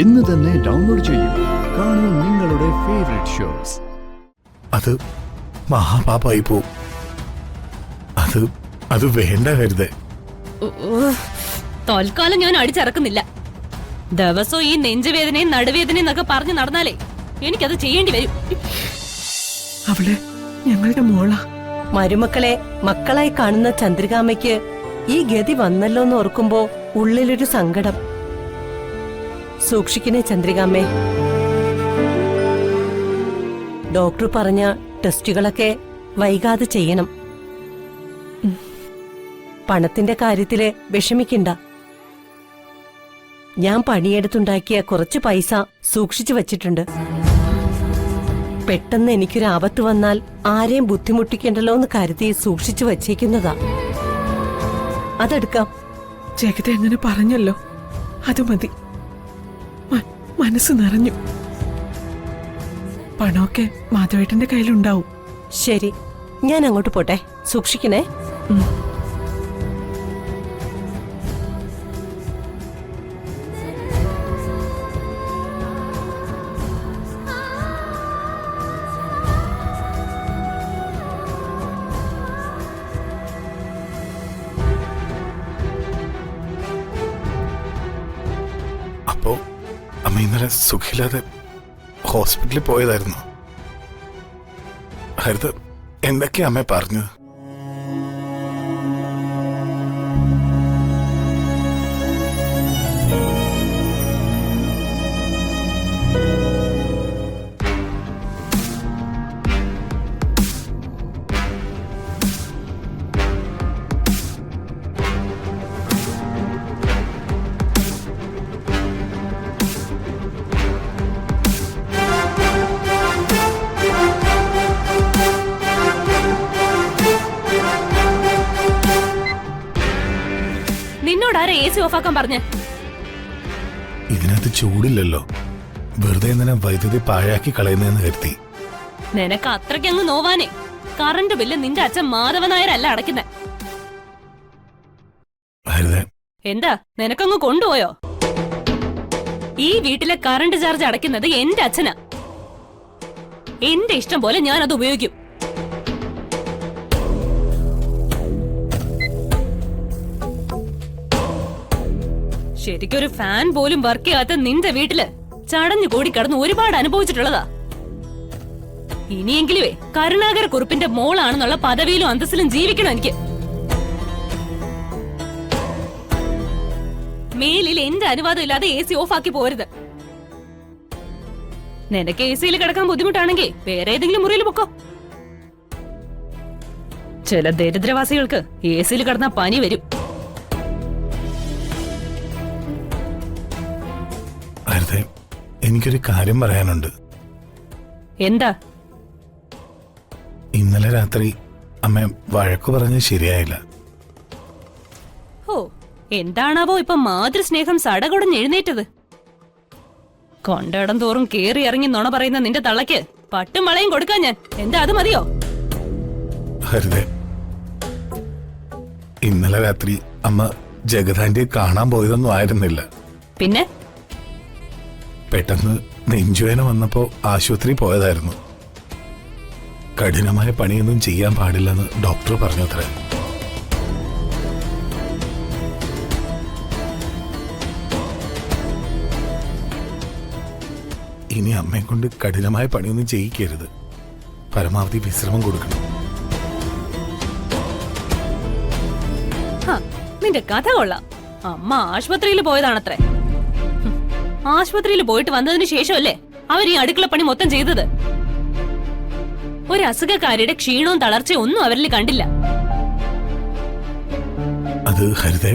ഇന്ന് തന്നെ ഡൗൺലോഡ് ചെയ്യൂ. കാണൂ നിങ്ങളുടെ ഫേവറേറ്റ് ഷോസ്. അത് മഹാപാപായി പോവും. അത് വേണ്ട കരുതേ. തൽക്കാലം ഞാൻ അടിച്ചിറക്കുന്നില്ല. ദിവസവും ഈ നെഞ്ചുവേദനയും നടുവേദനയും എന്നൊക്കെ പറഞ്ഞു നടന്നാലേ എനിക്കത് ചെയ്യേണ്ടി വരും. അവള് ഞങ്ങളുടെ മോളാ. മരുമക്കളെ മക്കളായി കാണുന്ന ചന്ദ്രികാമ്മയ്ക്ക് ഈ ഗതി വന്നല്ലോന്ന് ഓർക്കുമ്പോ ഉള്ളിലൊരു സങ്കടം. സൂക്ഷിക്കണേ ചന്ദ്രികാമ്മേ. ഡോക്ടർ പറഞ്ഞ ടെസ്റ്റുകളൊക്കെ വൈകാതെ ചെയ്യണം. പണത്തിന്റെ കാര്യത്തില് വിഷമിക്കണ്ട. ഞാൻ പണിയെടുത്തുണ്ടാക്കിയ കുറച്ച് പൈസ സൂക്ഷിച്ചു വച്ചിട്ടുണ്ട്. പെട്ടെന്ന് എനിക്കൊരു ആപത്ത് വന്നാൽ ആരെയും ബുദ്ധിമുട്ടിക്കണ്ടല്ലോ എന്ന് കരുതി സൂക്ഷിച്ചു വച്ചേക്കുന്നതാ. അതെടുക്കാം. ജഗത എങ്ങനെ പറഞ്ഞല്ലോ, അത് മതി. മനസ്സ് നിറഞ്ഞു. പണമൊക്കെ മാധവേട്ടന്റെ കയ്യിലുണ്ടാവും. ശരി, ഞാൻ അങ്ങോട്ട് പോട്ടെ. സൂക്ഷിക്കണേ. അപ്പോ അമ്മ ഇന്നലെ സുഖില്ലാതെ ഹോസ്പിറ്റലിൽ പോയതായിരുന്നു. ഹരിത എന്തൊക്കെയാ അമ്മ പറഞ്ഞത്? നിന്നോടാരെ AC ഓഫാക്കാൻ പറഞ്ഞ? ഇതിനകത്ത് ചൂടില്ലല്ലോ, വെറുതെ എന്തിനാ വൈദ്യുതി പാഴാക്കി കളയുന്നതെന്ന് കരുതി. നിനക്ക് അത്രയ്ക്കങ്ങ് നോവാനേ കറണ്ട് ബില്ല് നിന്റെ അച്ഛൻ മാധവൻ നായരല്ല അടയ്ക്കുന്നെ. എന്താ നിനക്കങ്ങ് കൊണ്ടുപോയോ? ഈ വീട്ടിലെ കറണ്ട് ചാർജ് അടയ്ക്കുന്നത് എന്റെ അച്ഛനാ. എന്റെ ഇഷ്ടം പോലെ ഞാൻ അത് ഉപയോഗിക്കും. ശരിക്കൊരു ഫാൻ പോലും വർക്ക് ചെയ്യാത്ത നിന്റെ വീട്ടില് ചടഞ്ഞു കൂടി കിടന്ന് ഒരുപാട് അനുഭവിച്ചിട്ടുള്ളതാ. ഇനിയെങ്കിലുവേ കരുണാകര കുറുപ്പിന്റെ മോളാണെന്നുള്ള പദവിയിലും അന്തസ്സിലും ജീവിക്കണം എനിക്ക്. മേലിൽ എന്റെ അനുവാദം ഇല്ലാതെ AC ഓഫാക്കി പോരുത്. നിനക്ക് AC കിടക്കാൻ ബുദ്ധിമുട്ടാണെങ്കിൽ വേറെ ഏതെങ്കിലും മുറിയിൽ പൊക്കോ. ചില ദരിദ്രവാസികൾക്ക് AC കിടന്ന പനി വരും. എനിക്കൊരു കാര്യം പറയാനുണ്ട്. എന്താ? ഇന്നലെ രാത്രി അമ്മ വഴക്കു പറഞ്ഞത് ശരിയായില്ല. ഓ, എന്താണാവോ ഇപ്പൊ മാതൃസ്നേഹം സടകുടഞ്ഞ് എഴുന്നേറ്റത്? കൊണ്ടിടം തോറും കേറി ഇറങ്ങി നുണ പറയുന്ന നിന്റെ തള്ളയ്ക്ക് പട്ടും വളയും കൊടുക്കാൻ ഞാൻ. എന്താ അത് മതിയോ? ഹരിതേ, ഇന്നലെ രാത്രി അമ്മ ജഗദാന്റിയെ കാണാൻ പോയതൊന്നും ആയിരുന്നില്ല. പിന്നെ പെട്ടെന്ന് നെഞ്ചുവേന വന്നപ്പോ ആശുപത്രി പോയതായിരുന്നു. കഠിനമായ പണിയൊന്നും ചെയ്യാൻ പാടില്ലെന്ന് ഡോക്ടർ പറഞ്ഞത്രേ. ഇനി അമ്മയെ കൊണ്ട് കഠിനമായ പണിയൊന്നും ചെയ്യിക്കരുത്. പരമാവധി വിശ്രമം കൊടുക്കണം. നിന്റെ കഥ കൊള്ളാം. അമ്മ ആശുപത്രിയിൽ പോയതാണത്രേ. ആശുപത്രിയിൽ പോയിട്ട് വന്നതിന് ശേഷമല്ലേ അവർ ഈ അടുക്കള പണി മൊത്തം ചെയ്തത്. ഒരു അസുഖക്കാരിയുടെ ക്ഷീണവും തളർച്ചയും ഒന്നും അവരിൽ കണ്ടില്ല. അത് ഹരിതേ,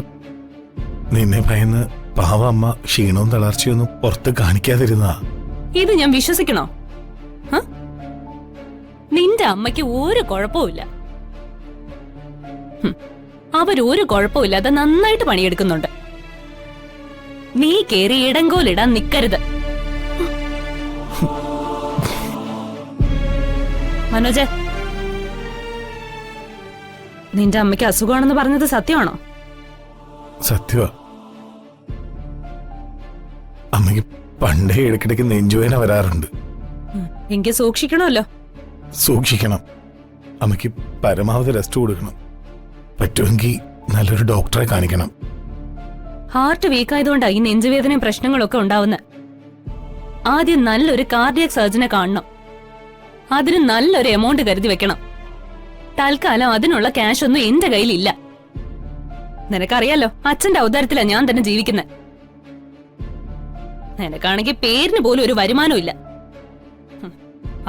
നിന്നെ ഭയന്ന് പാവ അമ്മ ക്ഷീണവും തളർച്ചയൊന്നും പുറത്ത് കാണിക്കാതിരുന്ന. ഇത് ഞാൻ വിശ്വസിക്കണോ? നിന്റെ അമ്മയ്ക്ക് ഒരു കുഴപ്പമില്ല. അവരൊരു കുഴപ്പമില്ലാതെ നന്നായിട്ട് പണിയെടുക്കുന്നുണ്ട്. നീ കേറി ഇടങ്കോലിടാൻ നിക്കരുത്. മനോജ്, നിന്റെ അമ്മയ്ക്ക് അസുഖമാണെന്ന് പറഞ്ഞത് സത്യമാണോ? സത്യമാ. അമ്മ അമ്മയ്ക്ക് പണ്ടേ ഇടയ്ക്കിടയ്ക്ക് നെഞ്ചുവേന വരാറുണ്ട്. എനിക്ക് സൂക്ഷിക്കണമല്ലോ. സൂക്ഷിക്കണം. അമ്മയ്ക്ക് പരമാവധി റെസ്റ്റ് കൊടുക്കണം. പറ്റുമെങ്കിൽ നല്ലൊരു ഡോക്ടറെ കാണിക്കണം. ഹാർട്ട് വീക്ക് ആയതുകൊണ്ടാണ് ഈ നെഞ്ചുവേദനയും പ്രശ്നങ്ങളൊക്കെ ഉണ്ടാവുന്നത്. ആദ്യം നല്ലൊരു കാർഡിയക് സർജനെ കാണണം. അതിന് നല്ലൊരു എമൗണ്ട് കരുതി വെക്കണം. തൽക്കാലം അതിനുള്ള ക്യാഷ് ഒന്നും എന്റെ കയ്യിലില്ല. നിനക്കറിയാലോ, അച്ഛന്റെ ഔദാര്യത്തിലാണ് ഞാൻ തന്നെ ജീവിക്കുന്നത്. നിനക്കാണെങ്കിൽ പേരിന് പോലും ഒരു വരുമാനം ഇല്ല.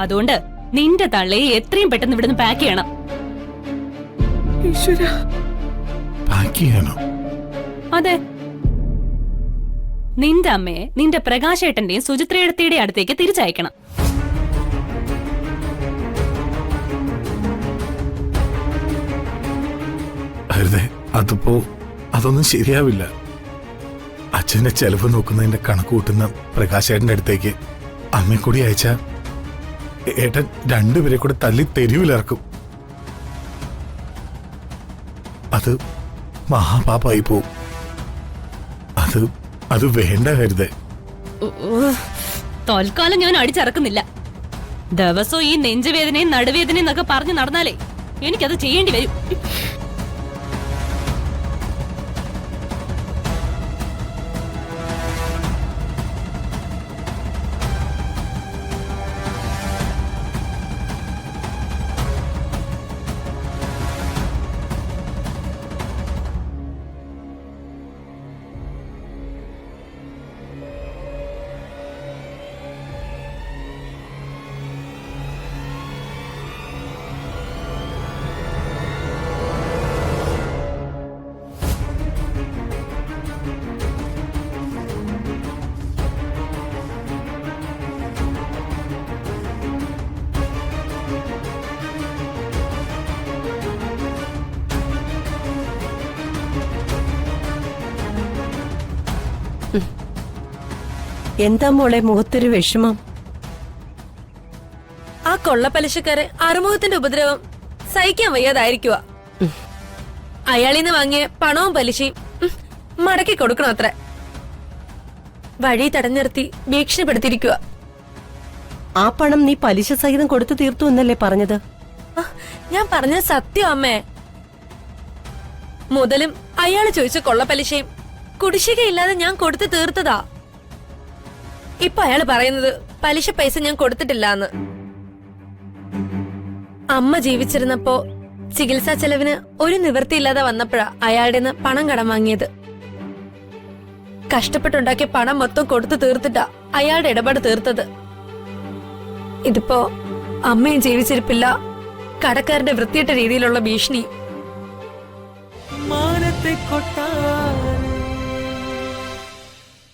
അതുകൊണ്ട് നിന്റെ തള്ളയെ എത്രയും പെട്ടെന്ന് ഇവിടുന്ന് പാക്ക് ചെയ്യണം. ഈശ്വരാ, പാക്ക് ചെയ്യാനോ? അതെ, നിന്റെ അമ്മയെ നിന്റെ പ്രകാശേട്ടന്റെയും സുചിത്രേടത്തിയുടെയും അടുത്തേക്ക് തിരിച്ചയക്കണം. അരുതേ, അതൊന്നും ശരിയാവില്ല. അച്ഛന്റെ ചെലവ് നോക്കുന്നതിന്റെ കണക്ക് കൂട്ടുന്ന പ്രകാശേട്ടന്റെ അടുത്തേക്ക് അമ്മയെ കൂടി അയച്ച ഏട്ടൻ രണ്ടുപേരെ കൂടെ തല്ലി തെരുവിലിറക്കും. അത് മഹാപാപായി പോവും. അത് വേണ്ട കരുതേ. തൽക്കാലം ഞാൻ അടിച്ചിറക്കുന്നില്ല. ദിവസവും ഈ നെഞ്ചുവേദനയും നടുവേദനയും എന്നൊക്കെ പറഞ്ഞു നടന്നാലേ എനിക്കത് ചെയ്യേണ്ടി വരും. എന്താ മോളെ മുഖത്തൊരു വിഷമം? ആ കൊള്ളപ്പലിശക്കാരെ അറുമുഖത്തിന്റെ ഉപദ്രവം സഹിക്കാൻ വയ്യാതായിരിക്കുക. അയാളിന്ന് വാങ്ങിയ പണവും പലിശയും മടക്കി കൊടുക്കണം അത്ര. വഴി തടഞ്ഞിർത്തി ഭീഷണിപ്പെടുത്തിയിരിക്കുക. ആ പണം നീ പലിശ സഹിതം കൊടുത്തു തീർത്തു എന്നല്ലേ പറഞ്ഞത്? ഞാൻ പറഞ്ഞത് സത്യം അമ്മേ. മുതലും അയാള് ചോദിച്ച കൊള്ളപ്പലിശയും കുടിശ്ശികയില്ലാതെ ഞാൻ കൊടുത്തു തീർത്തതാ. ഇപ്പൊ അയാള് പറയുന്നത് പലിശ പൈസ ഞാൻ കൊടുത്തിട്ടില്ലാന്ന്. അമ്മ ജീവിച്ചിരുന്നപ്പോ ചികിത്സാ ചെലവിന് ഒരു നിവൃത്തിയില്ലാതെ വന്നപ്പോഴാ അയാളുടെ പണം കടം വാങ്ങിയത്. കഷ്ടപ്പെട്ടുണ്ടാക്കിയ പണം മൊത്തം കൊടുത്തു തീർത്തിട്ടാ അയാളുടെ ഇടപാട് തീർത്തത്. ഇതിപ്പോ അമ്മയും ജീവിച്ചിരിപ്പില്ല, കടക്കാരന്റെ വൃത്തിയിട്ട രീതിയിലുള്ള ഭീഷണി. മാനത്തെ കൊട്ടാ